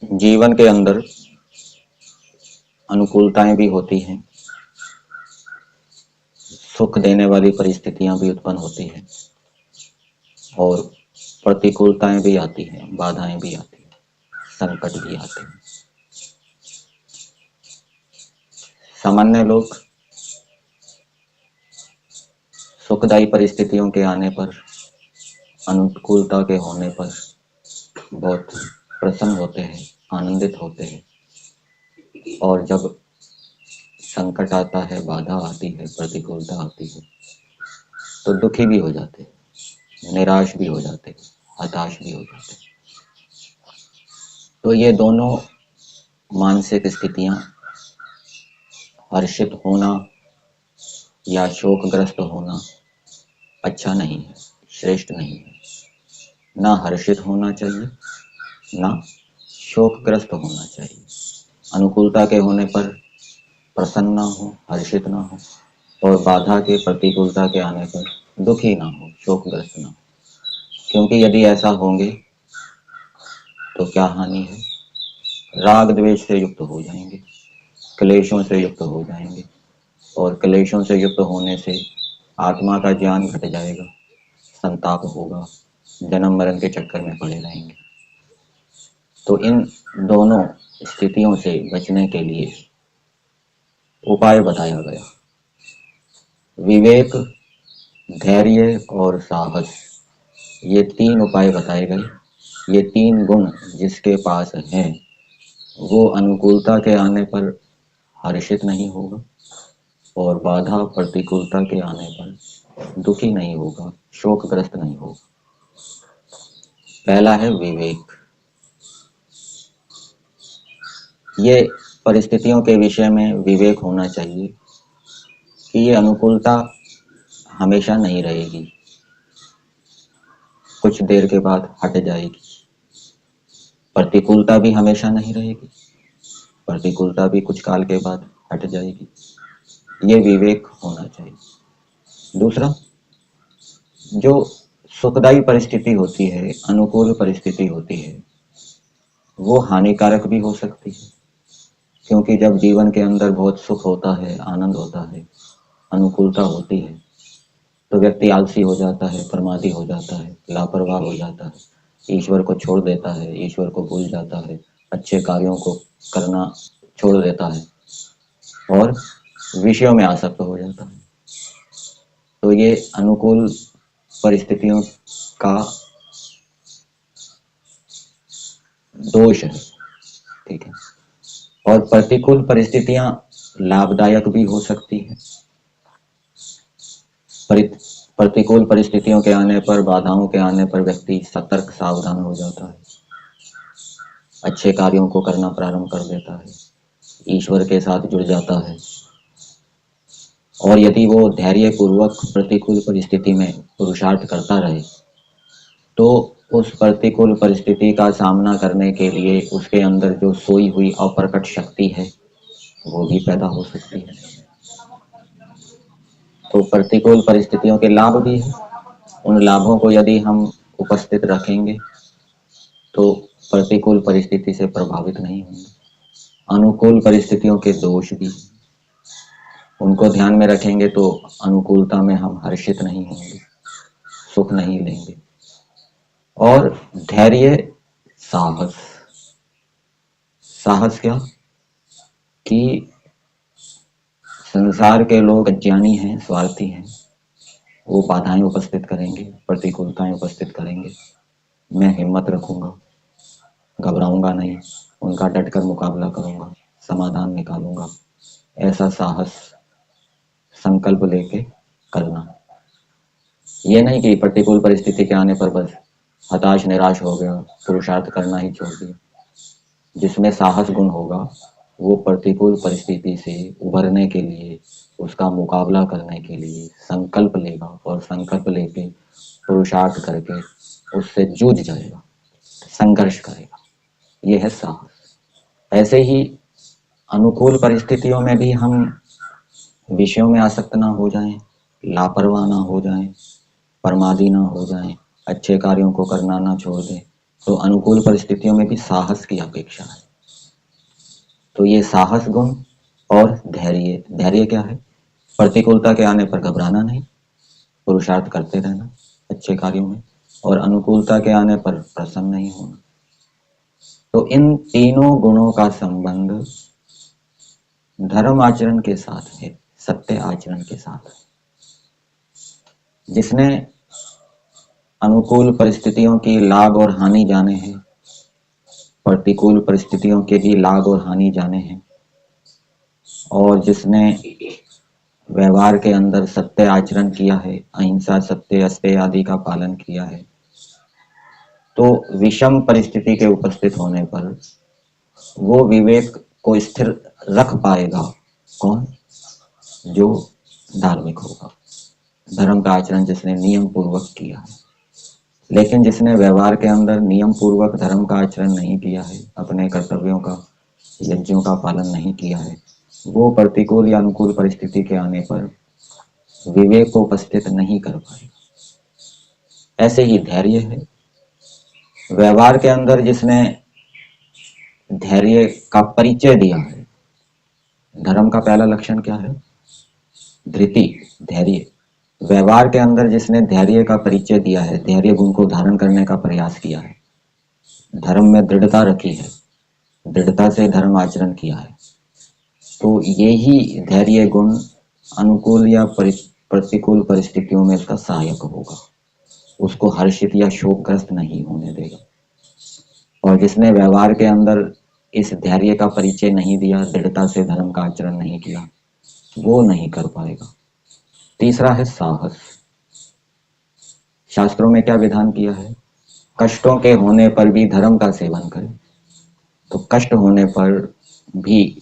जीवन के अंदर अनुकूलताएं भी होती हैं, सुख देने वाली परिस्थितियां भी उत्पन्न होती हैं और प्रतिकूलताएं भी आती हैं, बाधाएं भी आती हैं, संकट भी आते हैं। सामान्य लोग सुखदायी परिस्थितियों के आने पर, अनुकूलता के होने पर बहुत प्रसन्न होते हैं, आनंदित होते हैं, और जब संकट आता है, बाधा आती है, प्रतिकूलता आती है तो दुखी भी हो जाते हैं, निराश भी हो जाते हैं, हताश भी हो जाते हैं। तो ये दोनों मानसिक स्थितियां, हर्षित होना या शोकग्रस्त होना, अच्छा नहीं है, श्रेष्ठ नहीं है। ना हर्षित होना चाहिए, ना शोकग्रस्त होना चाहिए। अनुकूलता के होने पर प्रसन्न ना हो, हर्षित ना हो, और बाधा के, प्रतिकूलता के आने पर दुखी ना हो, शोकग्रस्त ना हो। क्योंकि यदि ऐसा होंगे तो क्या हानि है? राग द्वेष से युक्त हो जाएंगे, क्लेशों से युक्त हो जाएंगे, और क्लेशों से युक्त होने से आत्मा का ज्ञान घट जाएगा, संताप होगा, जन्म मरण के चक्कर में पड़े रहेंगे। तो इन दोनों स्थितियों से बचने के लिए उपाय बताया गया। विवेक, धैर्य और साहस, ये तीन उपाय बताए गए। ये तीन गुण जिसके पास हैं वो अनुकूलता के आने पर हर्षित नहीं होगा और बाधा, प्रतिकूलता के आने पर दुखी नहीं होगा, शोकग्रस्त नहीं होगा। पहला है विवेक। ये परिस्थितियों के विषय में विवेक होना चाहिए कि ये अनुकूलता हमेशा नहीं रहेगी, कुछ देर के बाद हट जाएगी। प्रतिकूलता भी हमेशा नहीं रहेगी, प्रतिकूलता भी कुछ काल के बाद हट जाएगी। ये विवेक होना चाहिए। दूसरा, जो सुखदायी परिस्थिति होती है, अनुकूल परिस्थिति होती है, वो हानिकारक भी हो सकती है। क्योंकि जब जीवन के अंदर बहुत सुख होता है, आनंद होता है, अनुकूलता होती है, तो व्यक्ति आलसी हो जाता है, प्रमादी हो जाता है, लापरवाह हो जाता है, ईश्वर को छोड़ देता है, ईश्वर को भूल जाता है, अच्छे कार्यों को करना छोड़ देता है और विषयों में आसक्त हो जाता है। तो ये अनुकूल परिस्थितियों का दोष है, ठीक है। और प्रतिकूल परिस्थितियां लाभदायक भी हो सकती हैं। प्रतिकूल परिस्थितियों के आने पर, बाधाओं के आने पर व्यक्ति सतर्क, सावधान हो जाता है, अच्छे कार्यों को करना प्रारंभ कर देता है, ईश्वर के साथ जुड़ जाता है। और यदि वो धैर्य पूर्वक प्रतिकूल परिस्थिति में पुरुषार्थ करता रहे तो उस प्रतिकूल परिस्थिति का सामना करने के लिए उसके अंदर जो सोई हुई अप्रकट शक्ति है वो भी पैदा हो सकती है। तो प्रतिकूल परिस्थितियों के लाभ भी हैं। उन लाभों को यदि हम उपस्थित रखेंगे तो प्रतिकूल परिस्थिति से प्रभावित नहीं होंगे। अनुकूल परिस्थितियों के दोष भी, उनको ध्यान में रखेंगे तो अनुकूलता में हम हर्षित नहीं होंगे, सुख नहीं लेंगे। और धैर्य, साहस। साहस क्या कि संसार के लोग अज्ञानी हैं, स्वार्थी हैं, वो बाधाएं उपस्थित करेंगे, प्रतिकूलताएं उपस्थित करेंगे, मैं हिम्मत रखूंगा, घबराऊंगा नहीं, उनका डटकर मुकाबला करूंगा, समाधान निकालूंगा। ऐसा साहस, संकल्प लेके करना। ये नहीं कि प्रतिकूल परिस्थिति के आने पर बस हताश, निराश हो गया, पुरुषार्थ करना ही छोड़ दिया। जिसमें साहस गुण होगा वो प्रतिकूल परिस्थिति से उभरने के लिए, उसका मुकाबला करने के लिए संकल्प लेगा और संकल्प लेके पुरुषार्थ करके उससे जूझ जाएगा, संघर्ष करेगा। ये है साहस। ऐसे ही अनुकूल परिस्थितियों में भी हम विषयों में आसक्त ना हो जाएं, लापरवाह ना हो जाएं, प्रमादी ना हो जाएं, अच्छे कार्यों को करना ना छोड़ दें, तो अनुकूल परिस्थितियों में भी साहस की अपेक्षा है। तो ये साहस गुण और धैर्य, धैर्य क्या है? प्रतिकूलता के आने पर घबराना नहीं, पुरुषार्थ करते रहना अच्छे कार्यों में, और अनुकूलता के आने पर प्रसन्न नहीं होना। तो इन तीनों गुणों का संबंध धर्म आचरण के साथ है, सत्य आचरण के साथ है। जिसने अनुकूल परिस्थितियों की लाभ और हानि जाने हैं, प्रतिकूल परिस्थितियों के भी लाभ और हानि जाने हैं, और जिसने व्यवहार के अंदर सत्य आचरण किया है, अहिंसा, सत्य, अस्तेय आदि का पालन किया है, तो विषम परिस्थिति के उपस्थित होने पर वो विवेक को स्थिर रख पाएगा। कौन? जो धार्मिक होगा, धर्म का आचरण जिसने नियम पूर्वक किया है। लेकिन जिसने व्यवहार के अंदर नियम पूर्वक धर्म का आचरण नहीं किया है, अपने कर्तव्यों का, यज्ञों का पालन नहीं किया है, वो प्रतिकूल या अनुकूल परिस्थिति के आने पर विवेक को उपस्थित नहीं कर पाएगा। ऐसे ही धैर्य है। व्यवहार के अंदर जिसने धैर्य का परिचय दिया है, धर्म का पहला लक्षण क्या है? धृति, धैर्य। व्यवहार के अंदर जिसने धैर्य का परिचय दिया है, धैर्य गुण को धारण करने का प्रयास किया है, धर्म में दृढ़ता रखी है, दृढ़ता से धर्म आचरण किया है, तो यही धैर्य गुण अनुकूल या प्रतिकूल परिस्थितियों में इसका सहायक होगा, उसको हर्षित या शोकग्रस्त नहीं होने देगा। और जिसने व्यवहार के अंदर इस धैर्य का परिचय नहीं दिया, दृढ़ता से धर्म का आचरण नहीं किया, वो नहीं कर पाएगा। तीसरा है साहस। शास्त्रों में क्या विधान किया है? कष्टों के होने पर भी धर्म का सेवन करें। तो कष्ट होने पर भी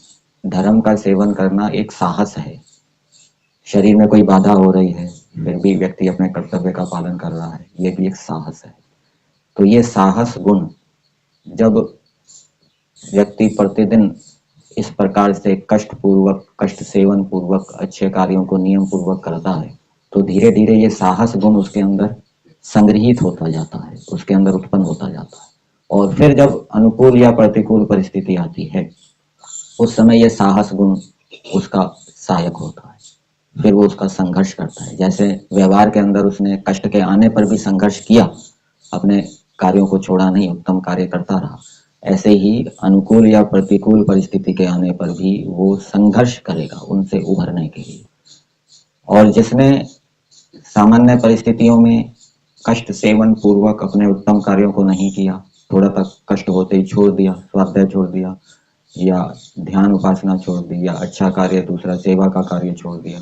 धर्म का सेवन करना एक साहस है। शरीर में कोई बाधा हो रही है, फिर भी व्यक्ति अपने कर्तव्य का पालन कर रहा है, ये भी एक साहस है। तो ये साहस गुण जब व्यक्ति प्रतिदिन इस प्रकार से कष्ट पूर्वक, कष्ट सेवन पूर्वक अच्छे कार्यों को नियम पूर्वक करता है, तो धीरे धीरे ये साहस गुण उसके अंदर संग्रहित होता जाता है, उसके अंदर उत्पन्न होता जाता है। और फिर जब अनुकूल या प्रतिकूल परिस्थिति आती है, उस समय ये साहस गुण उसका सहायक होता है, फिर वो उसका संघर्ष करता है। जैसे व्यवहार के अंदर उसने कष्ट के आने पर भी संघर्ष किया, अपने कार्यों को छोड़ा नहीं, उत्तम कार्य करता रहा, ऐसे ही अनुकूल या प्रतिकूल परिस्थिति के आने पर भी वो संघर्ष करेगा उनसे उभरने के लिए। और जिसने सामान्य परिस्थितियों में कष्ट सेवन पूर्वक अपने उत्तम कार्यों को नहीं किया, थोड़ा तक कष्ट होते ही छोड़ दिया, स्वाध्याय छोड़ दिया, या ध्यान उपासना छोड़ दी, या अच्छा कार्य दूसरा सेवा का कार्य छोड़ दिया,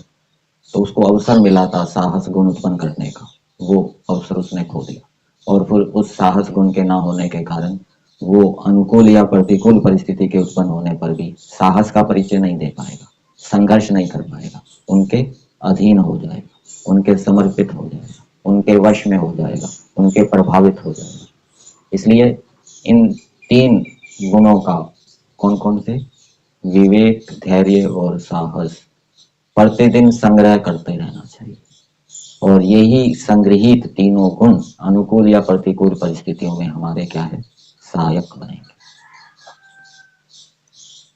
तो उसको अवसर मिला था साहस गुण उत्पन्न करने का, वो अवसर उसने खो दिया। और फिर उस साहस गुण के ना होने के कारण वो अनुकूल या प्रतिकूल परिस्थिति के उत्पन्न होने पर भी साहस का परिचय नहीं दे पाएगा, संघर्ष नहीं कर पाएगा, उनके अधीन हो जाएगा, उनके समर्पित हो जाएगा, उनके वश में हो जाएगा, उनके प्रभावित हो जाएगा। इसलिए इन तीन गुणों का, कौन कौन से? विवेक, धैर्य और साहस, प्रतिदिन संग्रह करते रहना चाहिए। और यही संग्रहित तीनों गुण अनुकूल या प्रतिकूल परिस्थितियों में हमारे क्या है? सहायक बनेंगे।